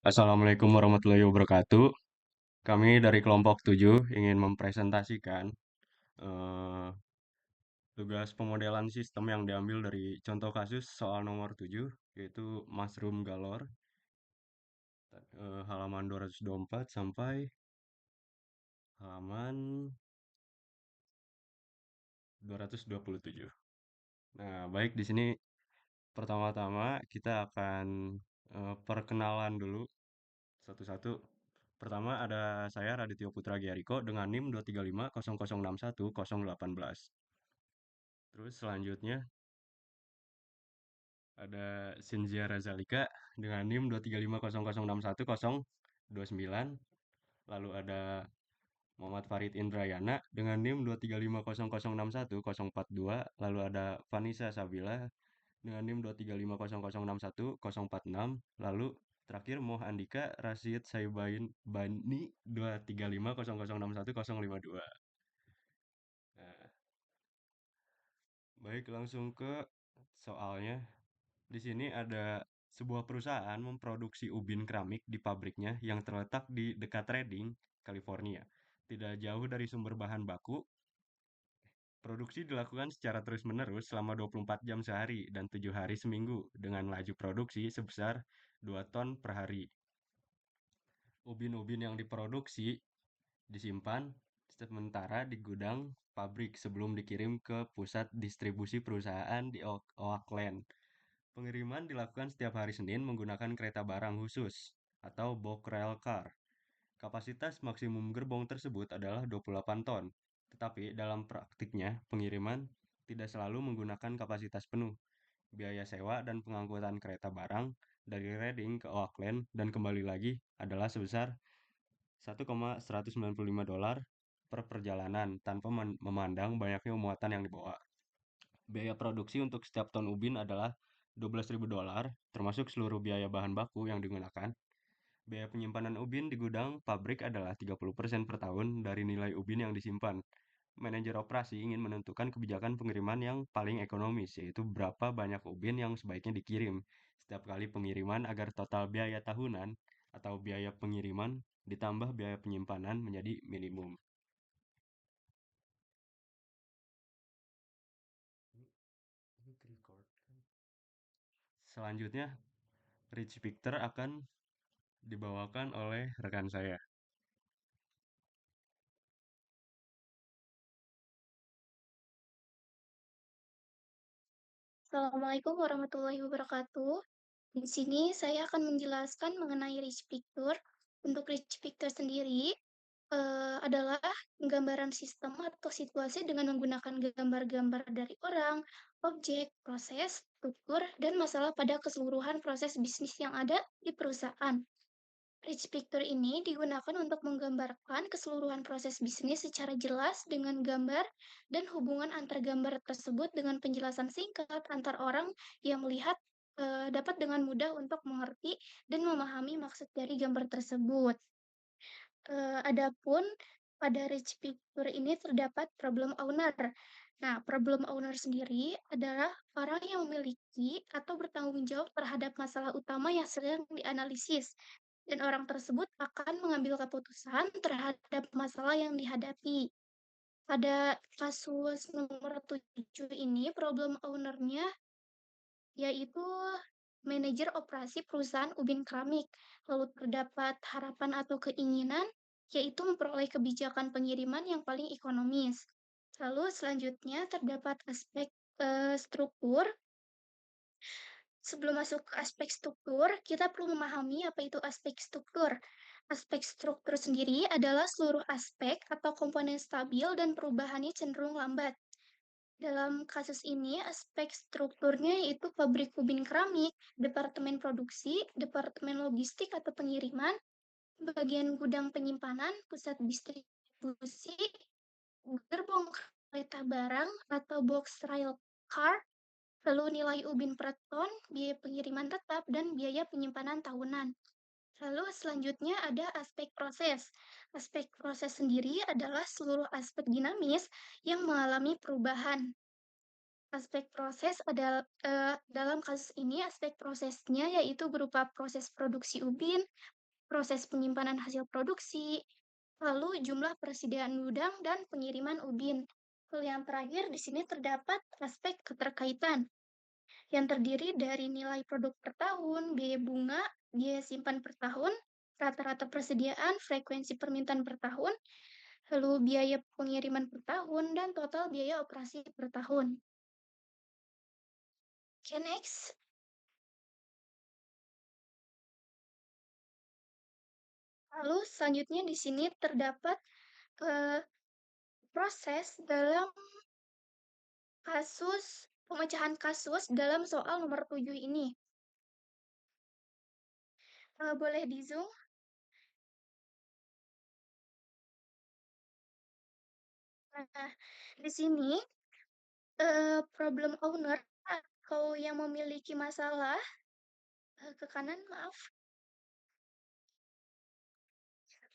Assalamualaikum warahmatullahi wabarakatuh. Kami dari kelompok 7 ingin mempresentasikan eh, tugas pemodelan sistem yang diambil dari contoh kasus soal nomor 7, yaitu Mushroom Galore, halaman 224 sampai halaman 227. Nah, baik di sini pertama-tama kita akan perkenalan dulu satu-satu. Pertama ada saya Radityo Putra Giariko dengan NIM 23500610818. Terus selanjutnya ada Sinzia Razalika dengan NIM 23500610029. Lalu ada Muhammad Farid Indrayana dengan NIM 23500610042. Lalu ada Vanessa Sabila dengan NIM 23500610046. Lalu terakhir Moh Andika Rashid Saibain Bani 23500610052. Nah, baik langsung ke soalnya. Di sini ada sebuah perusahaan memproduksi ubin keramik di pabriknya yang terletak di dekat Redding, California. Tidak jauh dari sumber bahan baku, produksi dilakukan secara terus-menerus selama 24 jam sehari dan 7 hari seminggu dengan laju produksi sebesar 2 ton per hari. Ubin-ubin yang diproduksi disimpan sementara di gudang pabrik sebelum dikirim ke pusat distribusi perusahaan di Oakland. Pengiriman dilakukan setiap hari Senin menggunakan kereta barang khusus atau bulk rail car. Kapasitas maksimum gerbong tersebut adalah 28 ton. Tetapi dalam praktiknya, pengiriman tidak selalu menggunakan kapasitas penuh. Biaya sewa dan pengangkutan kereta barang dari Reading ke Oakland dan kembali lagi adalah sebesar 1,195 dolar per perjalanan tanpa memandang banyaknya muatan yang dibawa. Biaya produksi untuk setiap ton ubin adalah 12.000 dolar, termasuk seluruh biaya bahan baku yang digunakan. Biaya penyimpanan ubin di gudang pabrik adalah 30% per tahun dari nilai ubin yang disimpan. Manajer operasi ingin menentukan kebijakan pengiriman yang paling ekonomis, yaitu berapa banyak ubin yang sebaiknya dikirim setiap kali pengiriman agar total biaya tahunan atau biaya pengiriman ditambah biaya penyimpanan menjadi minimum. Selanjutnya, Rich Victor akan dibawakan oleh rekan saya. Assalamualaikum warahmatullahi wabarakatuh. Di sini saya akan menjelaskan mengenai rich picture. Untuk rich picture sendiri adalah gambaran sistem atau situasi dengan menggunakan gambar-gambar dari orang, objek, proses, struktur, dan masalah pada keseluruhan proses bisnis yang ada di perusahaan. Rich picture ini digunakan untuk menggambarkan keseluruhan proses bisnis secara jelas dengan gambar dan hubungan antar gambar tersebut dengan penjelasan singkat antar orang yang melihat dapat dengan mudah untuk mengerti dan memahami maksud dari gambar tersebut. Adapun pada rich picture ini terdapat problem owner. Nah, problem owner sendiri adalah orang yang memiliki atau bertanggung jawab terhadap masalah utama yang sedang dianalisis, dan orang tersebut akan mengambil keputusan terhadap masalah yang dihadapi. Pada kasus nomor 7 ini, problem owner-nya yaitu manajer operasi perusahaan ubin keramik. Lalu terdapat harapan atau keinginan, yaitu memperoleh kebijakan pengiriman yang paling ekonomis. Lalu selanjutnya terdapat aspek struktur. Sebelum masuk ke aspek struktur, kita perlu memahami apa itu aspek struktur. Aspek struktur sendiri adalah seluruh aspek atau komponen stabil dan perubahannya cenderung lambat. Dalam kasus ini, aspek strukturnya yaitu pabrik ubin keramik, departemen produksi, departemen logistik atau pengiriman, bagian gudang penyimpanan, pusat distribusi, gerbong kereta barang atau box rail car, lalu nilai ubin per ton, biaya pengiriman tetap, dan biaya penyimpanan tahunan. Lalu selanjutnya ada aspek proses. Aspek proses sendiri adalah seluruh aspek dinamis yang mengalami perubahan. Aspek proses dalam kasus ini aspek prosesnya yaitu berupa proses produksi ubin, proses penyimpanan hasil produksi, lalu jumlah persediaan gudang dan pengiriman ubin. Lalu yang terakhir di sini terdapat aspek keterkaitan yang terdiri dari nilai produk per tahun, biaya bunga, biaya simpan per tahun, rata-rata persediaan, frekuensi permintaan per tahun, lalu biaya pengiriman per tahun, dan total biaya operasi per tahun. Oke, next. Lalu selanjutnya di sini terdapat eh, proses dalam pemecahan kasus dalam soal nomor 7 ini. Boleh di zoom. Nah, di sini problem owner atau yang memiliki masalah ke kanan, maaf.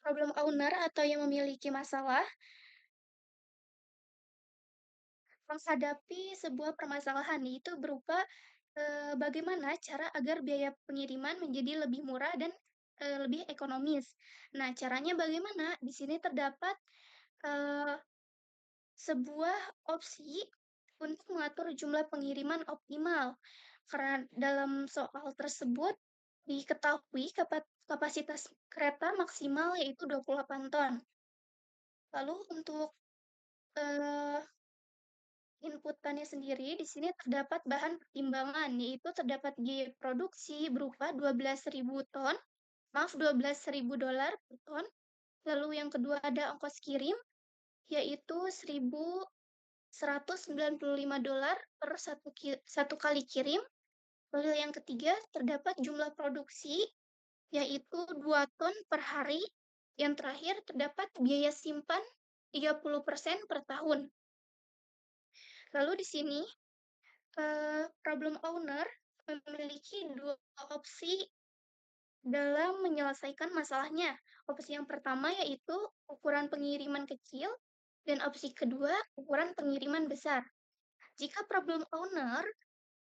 Problem owner atau yang memiliki masalah menghadapi sebuah permasalahan, yaitu berupa bagaimana cara agar biaya pengiriman menjadi lebih murah dan lebih ekonomis. Nah, caranya bagaimana? Di sini terdapat eh, sebuah opsi untuk mengatur jumlah pengiriman optimal. Karena dalam soal tersebut diketahui kapasitas kereta maksimal yaitu 28 ton. Lalu untuk eh, inputannya sendiri, di sini terdapat bahan pertimbangan, yaitu terdapat biaya produksi berupa 12.000 ton, maaf 12.000 dolar per ton. Lalu yang kedua ada ongkos kirim, yaitu 1.195 dolar per satu kali kirim. Lalu yang ketiga terdapat jumlah produksi, yaitu 2 ton per hari. Yang terakhir terdapat biaya simpan 30% per tahun. Lalu di sini problem owner memiliki dua opsi dalam menyelesaikan masalahnya. Opsi yang pertama yaitu ukuran pengiriman kecil, dan opsi kedua ukuran pengiriman besar. Jika problem owner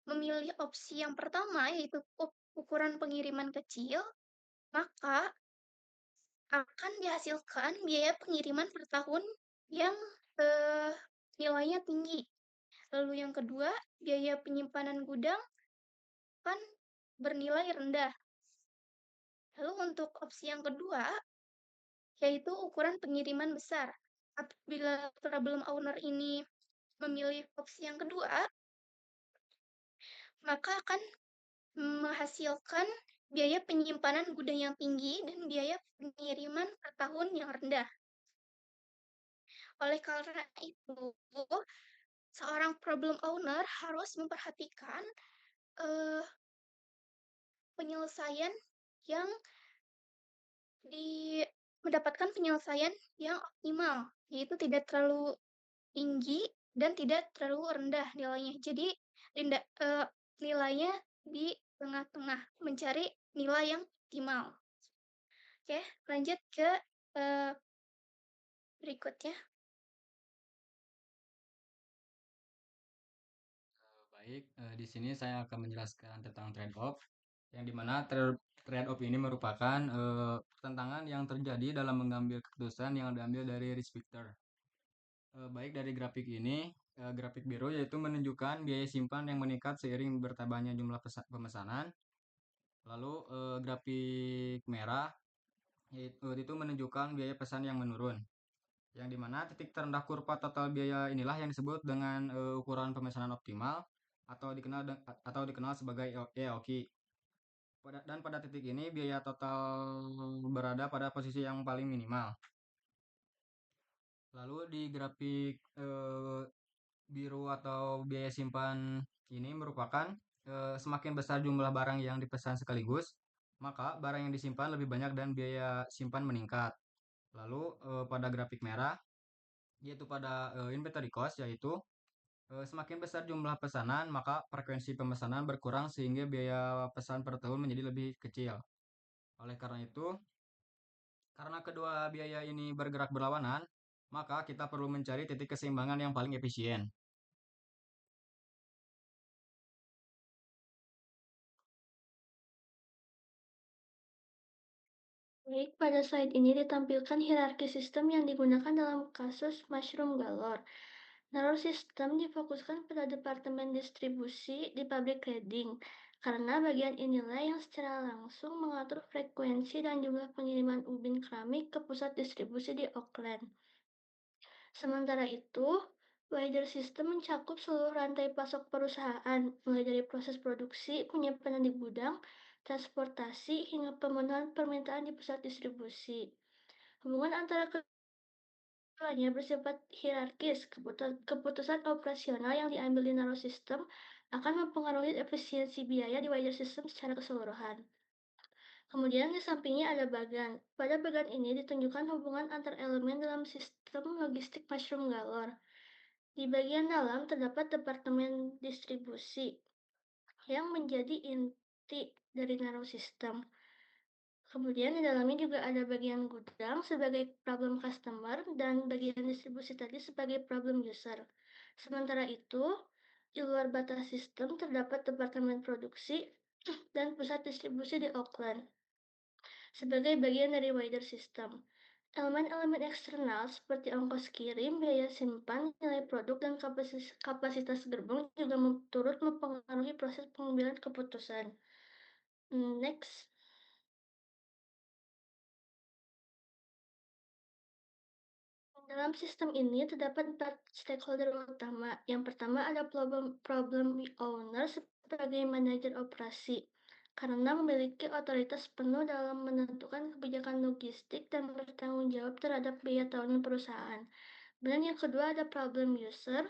memilih opsi yang pertama yaitu ukuran pengiriman kecil, maka akan dihasilkan biaya pengiriman per tahun yang eh, nilainya tinggi. Lalu yang kedua, biaya penyimpanan gudang kan bernilai rendah. Lalu untuk opsi yang kedua, yaitu ukuran pengiriman besar. Apabila problem owner ini memilih opsi yang kedua, maka akan menghasilkan biaya penyimpanan gudang yang tinggi dan biaya pengiriman per tahun yang rendah. Oleh karena itu, seorang problem owner harus memperhatikan uh, penyelesaian yang di mendapatkan penyelesaian yang optimal, yaitu tidak terlalu tinggi dan tidak terlalu rendah nilainya. Jadi nilainya di tengah-tengah, mencari nilai yang optimal. Oke, lanjut ke uh, berikutnya. Baik, di sini saya akan menjelaskan tentang trade-off, yang dimana trade-off ini merupakan pertentangan yang terjadi dalam mengambil keputusan yang diambil dari risk factor. Baik dari grafik ini, grafik biru yaitu menunjukkan biaya simpan yang meningkat seiring bertambahnya jumlah pemesanan. Lalu grafik merah yaitu itu menunjukkan biaya pesan yang menurun. Yang dimana titik terendah kurva total biaya inilah yang disebut dengan ukuran pemesanan optimal atau dikenal sebagai EOQ. Dan pada titik ini biaya total berada pada posisi yang paling minimal. Lalu di grafik biru atau biaya simpan ini merupakan semakin besar jumlah barang yang dipesan sekaligus, maka barang yang disimpan lebih banyak dan biaya simpan meningkat. Lalu pada grafik merah yaitu pada inventory cost, yaitu semakin besar jumlah pesanan, maka frekuensi pemesanan berkurang sehingga biaya pesan per tahun menjadi lebih kecil. Oleh karena itu, karena kedua biaya ini bergerak berlawanan, maka kita perlu mencari titik keseimbangan yang paling efisien. Baik, pada slide ini ditampilkan hierarki sistem yang digunakan dalam kasus mushroom galore. Naruh sistem difokuskan pada departemen distribusi di pabrik trading, karena bagian inilah yang secara langsung mengatur frekuensi dan jumlah pengiriman ubin keramik ke pusat distribusi di Auckland. Sementara itu, wider system mencakup seluruh rantai pasok perusahaan, mulai dari proses produksi, penyimpanan di gudang, transportasi, hingga pemenuhan permintaan di pusat distribusi. Hubungan antara keduanya bersifat hierarkis. Keputusan operasional yang diambil di nano system akan mempengaruhi efisiensi biaya di wider system secara keseluruhan. Kemudian di sampingnya ada bagan. Pada bagan ini ditunjukkan hubungan antar elemen dalam sistem logistik mushroom galore. Di bagian dalam terdapat departemen distribusi yang menjadi inti dari nano system. Kemudian di dalamnya juga ada bagian gudang sebagai problem customer dan bagian distribusi tadi sebagai problem user. Sementara itu, di luar batas sistem terdapat departemen produksi dan pusat distribusi di Auckland sebagai bagian dari wider system. Elemen-elemen eksternal seperti ongkos kirim, biaya simpan, nilai produk, dan kapasitas gerbong juga turut mempengaruhi proses pengambilan keputusan. Next. Dalam sistem ini terdapat 4 stakeholder utama. Yang pertama ada problem owner sebagai manajer operasi, karena memiliki otoritas penuh dalam menentukan kebijakan logistik dan bertanggung jawab terhadap biaya tahunan perusahaan. Dan yang kedua ada problem user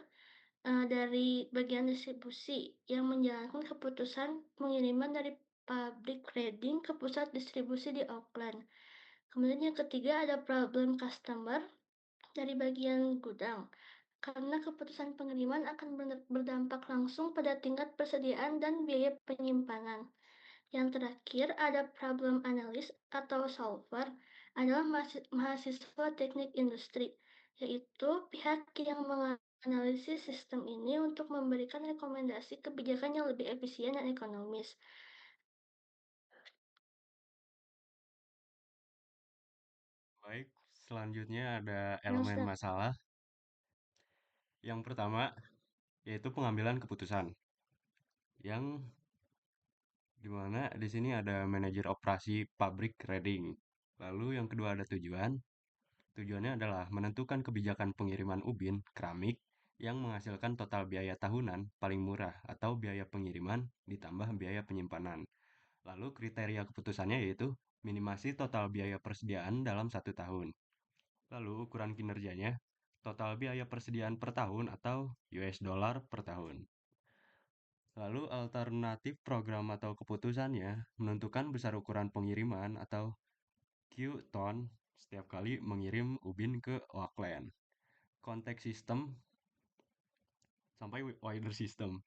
dari bagian distribusi yang menjalankan keputusan pengiriman dari pabrik trading ke pusat distribusi di Auckland. Kemudian yang ketiga ada problem customer dari bagian gudang, karena keputusan pengiriman akan berdampak langsung pada tingkat persediaan dan biaya penyimpanan. Yang terakhir ada problem analis atau solver adalah mahasiswa teknik industri, yaitu pihak yang menganalisis sistem ini untuk memberikan rekomendasi kebijakan yang lebih efisien dan ekonomis. Baik, selanjutnya ada Ya, elemen Ustaz. masalah. Yang pertama yaitu pengambilan keputusan. Yang dimana di sini ada manajer operasi pabrik trading. Lalu yang kedua ada tujuan. Tujuannya adalah menentukan kebijakan pengiriman ubin keramik yang menghasilkan total biaya tahunan paling murah atau biaya pengiriman ditambah biaya penyimpanan. Lalu kriteria keputusannya yaitu minimasi total biaya persediaan dalam 1 tahun. Lalu ukuran kinerjanya total biaya persediaan per tahun atau US dollar per tahun. Lalu alternatif program atau keputusannya menentukan besar ukuran pengiriman atau Q-ton setiap kali mengirim ubin ke Auckland. Konteks sistem sampai wider system.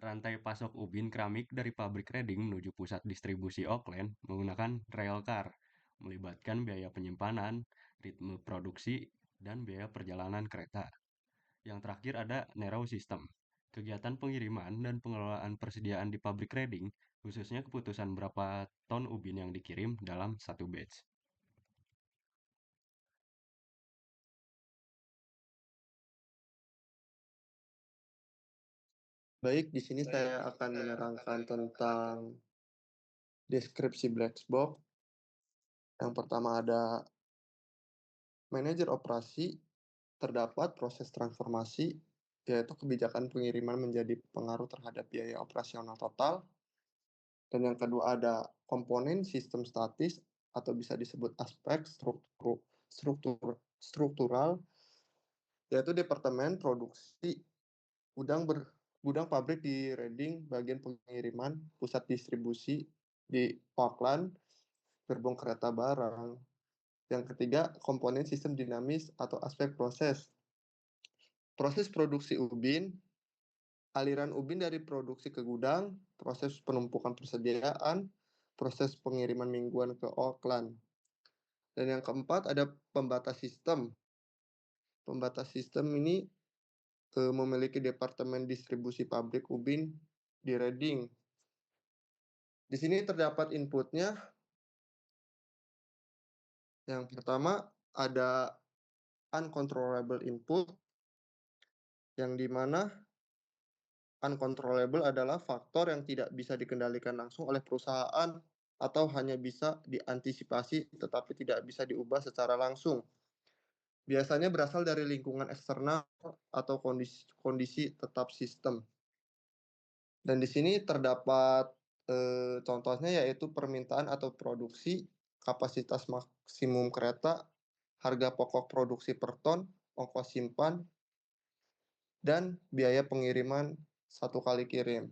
Rantai pasok ubin keramik dari pabrik Reading menuju pusat distribusi Auckland menggunakan railcar, melibatkan biaya penyimpanan, ritme produksi, dan biaya perjalanan kereta. Yang terakhir ada narrow system. Kegiatan pengiriman dan pengelolaan persediaan di pabrik Reading, khususnya keputusan berapa ton ubin yang dikirim dalam satu batch. Baik, di sini saya akan menerangkan tentang deskripsi black box. Yang pertama ada manajer operasi, terdapat proses transformasi, yaitu kebijakan pengiriman menjadi pengaruh terhadap biaya operasional total. Dan yang kedua ada komponen sistem statis atau bisa disebut aspek struktural, yaitu departemen produksi gudang pabrik di Reading, bagian pengiriman, pusat distribusi di Auckland, gerbong kereta barang. Yang ketiga, komponen sistem dinamis atau aspek proses. Proses produksi ubin, aliran ubin dari produksi ke gudang, proses penumpukan persediaan, proses pengiriman mingguan ke Auckland. Dan yang keempat ada pembatas sistem. Pembatas sistem ini memiliki departemen distribusi pabrik ubin di Reading. Di sini terdapat inputnya Yang pertama ada uncontrollable input, yang dimana uncontrollable adalah faktor yang tidak bisa dikendalikan langsung oleh perusahaan atau hanya bisa diantisipasi tetapi tidak bisa diubah secara langsung. Biasanya berasal dari lingkungan eksternal atau kondisi tetap sistem. Dan di sini terdapat contohnya yaitu permintaan atau produksi, kapasitas maksimum kereta, harga pokok produksi per ton, ongkos simpan, dan biaya pengiriman satu kali kirim.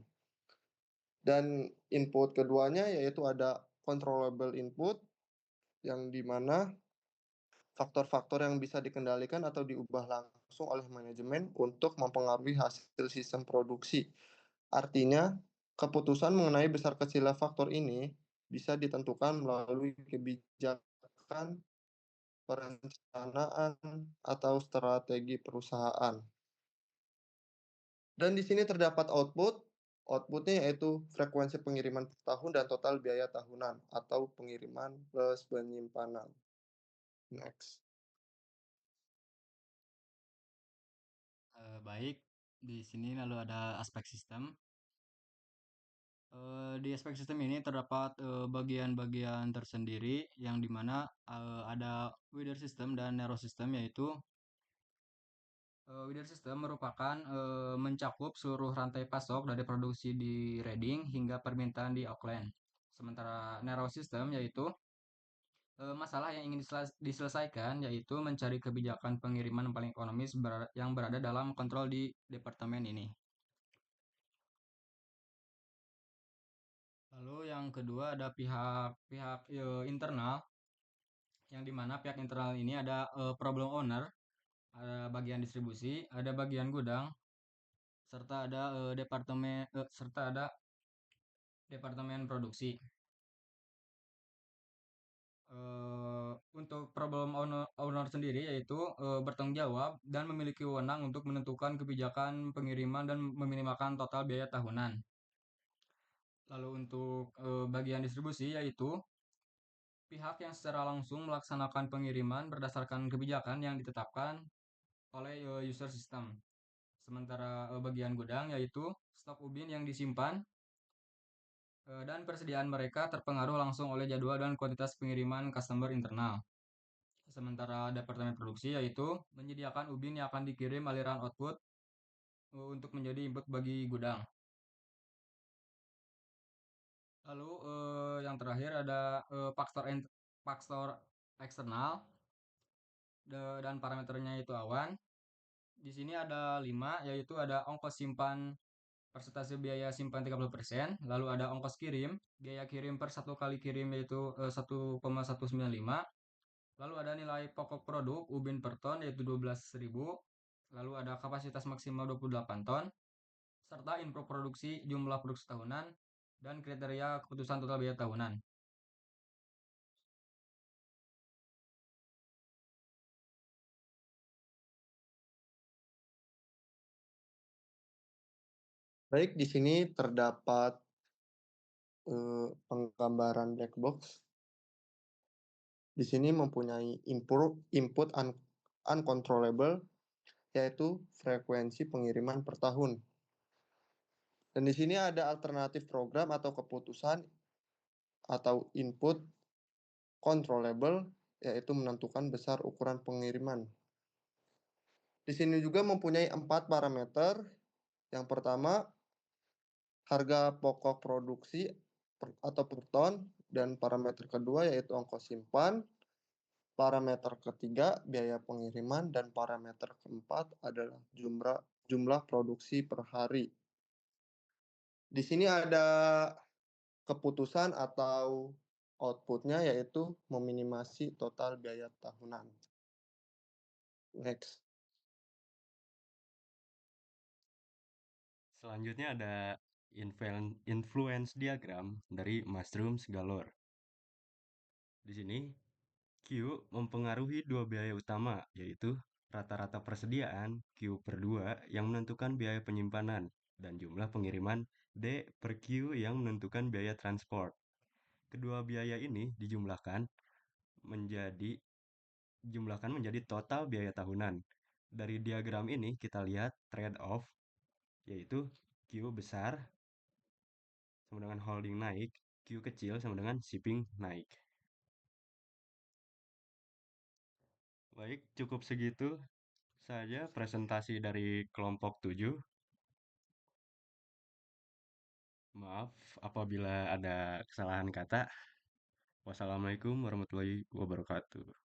Dan input keduanya yaitu ada controllable input, yang dimana faktor-faktor yang bisa dikendalikan atau diubah langsung oleh manajemen untuk mempengaruhi hasil sistem produksi. Artinya, keputusan mengenai besar kecilnya faktor ini bisa ditentukan melalui kebijakan, perencanaan, atau strategi perusahaan. Dan di sini terdapat output. Outputnya yaitu frekuensi pengiriman per tahun dan total biaya tahunan atau pengiriman plus penyimpanan. Next. Baik, di sini lalu ada aspek sistem. Di aspek sistem ini terdapat bagian-bagian tersendiri yang dimana ada feeder system dan narrow system, yaitu feeder system merupakan mencakup seluruh rantai pasok dari produksi di Reading hingga permintaan di Auckland. Sementara narrow system yaitu masalah yang ingin diselesaikan yaitu mencari kebijakan pengiriman paling ekonomis yang berada dalam kontrol di departemen ini. Lalu yang kedua ada pihak internal, yang dimana pihak internal ini ada problem owner, ada bagian distribusi, ada bagian gudang, serta ada departemen produksi. Untuk problem owner sendiri yaitu bertanggung jawab dan memiliki wewenang untuk menentukan kebijakan pengiriman dan meminimalkan total biaya tahunan. Lalu untuk bagian distribusi yaitu pihak yang secara langsung melaksanakan pengiriman berdasarkan kebijakan yang ditetapkan oleh user system. Sementara bagian gudang yaitu stok ubin yang disimpan dan persediaan mereka terpengaruh langsung oleh jadwal dan kuantitas pengiriman customer internal. Sementara departemen produksi yaitu menyediakan ubin yang akan dikirim aliran output untuk menjadi input bagi gudang. Lalu yang terakhir ada faktor eksternal dan parameternya itu awan. Di sini ada 5, yaitu ada ongkos simpan persentase biaya simpan 30%, lalu ada ongkos kirim, biaya kirim per satu kali kirim yaitu 1,195, lalu ada nilai pokok produk ubin per ton yaitu 12.000, lalu ada kapasitas maksimal 28 ton, serta info produksi jumlah produksi tahunan, dan kriteria keputusan total biaya tahunan. Baik, di sini terdapat penggambaran black box. Di sini mempunyai input uncontrollable, yaitu frekuensi pengiriman per tahun. Dan di sini ada alternatif program atau keputusan atau input controllable, yaitu menentukan besar ukuran pengiriman. Di sini juga mempunyai 4 parameter. Yang pertama, harga pokok produksi atau per ton, dan parameter kedua yaitu ongkos simpan, parameter ketiga biaya pengiriman, dan parameter keempat adalah jumlah produksi per hari. Di sini ada keputusan atau outputnya yaitu meminimasi total biaya tahunan. Next. Selanjutnya ada influence diagram dari Mushrooms Galore. Di sini, Q mempengaruhi dua biaya utama, yaitu rata-rata persediaan Q per 2 yang menentukan biaya penyimpanan, dan jumlah pengiriman D per Q yang menentukan biaya transport. Kedua biaya ini dijumlahkan menjadi jumlahkan menjadi total biaya tahunan. Dari diagram ini kita lihat trade-off, yaitu Q besar sama dengan holding naik, Q kecil sama dengan shipping naik. Baik, cukup segitu saja presentasi dari kelompok 7. Maaf apabila ada kesalahan kata. Wassalamualaikum warahmatullahi wabarakatuh.